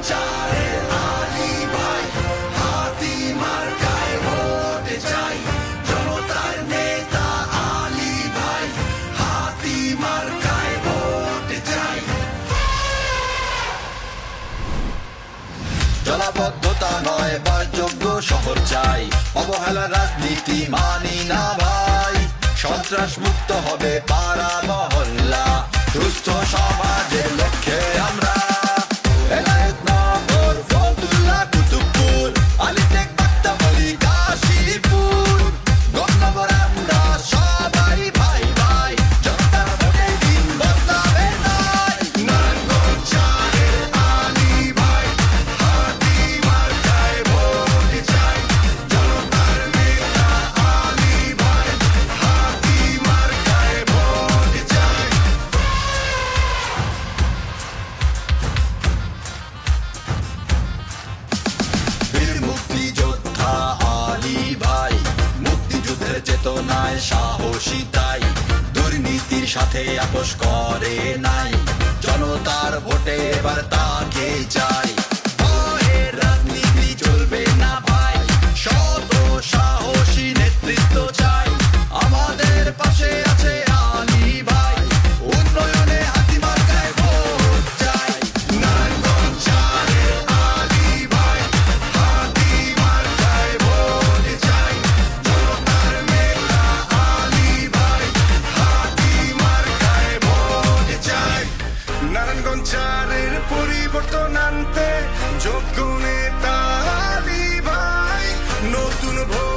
চারের আলী ভাই, হাতি মার্কায় ভোট চাই। জনতার নেতা আলী ভাই, হাতি মার্কায় ভোট চাই। জলাবদ্ধতা নয় বাসযোগ্য শহর চাই, অবহেলার রাজনীতি মানি না ভাই। সন্ত্রাস মুক্ত হবে পাড়া মহল্লা, সুস্থ সমাজের লক্ষ্যে আমরা। এনায়েতনগর, ফতুল্লা, কুতুবপুর, আলিটেক, বাক্তাবলী, কাশীপুর, গণনগর আমরা সবাই ভাই ভাই। জনতার ভোটে দিন বদলাবে নাই। নারায়ণগঞ্জ চারের আলী ভাই, হাতি মার্কায় ভোট চাই। জনতার নেতা আলী ভাই, হাতি মার্কায় ভোট চাই। বীর মুক্তিযোদ্ধা আলী ভাই, মুক্তিযুদ্ধের চেতনায় সাহসী তাই। দুর্নীতির সাথে আপোষ করে নাই, জনতার ভোটে এবার তাকে চাই। ভয়ের রাজনীতি চলবে না ভাই, শত সাহসী নেতৃত্ব চাই। আমাদের পাশে আছে আলী ভাই, উন্নয়নে হাতি মার্কায় ভোট চাই। নারায়ণগঞ্জ চারের আলী ভাই, হাতি মার্কায় ভোট চাই। জনতার নেতা আলী ভাই, হাতি মার্কায় ভোট চাই। নারায়ণগঞ্জ চারের পরিবর্তন আনতে যোগ্য নেতা আলী ভাই, নতুন ভোট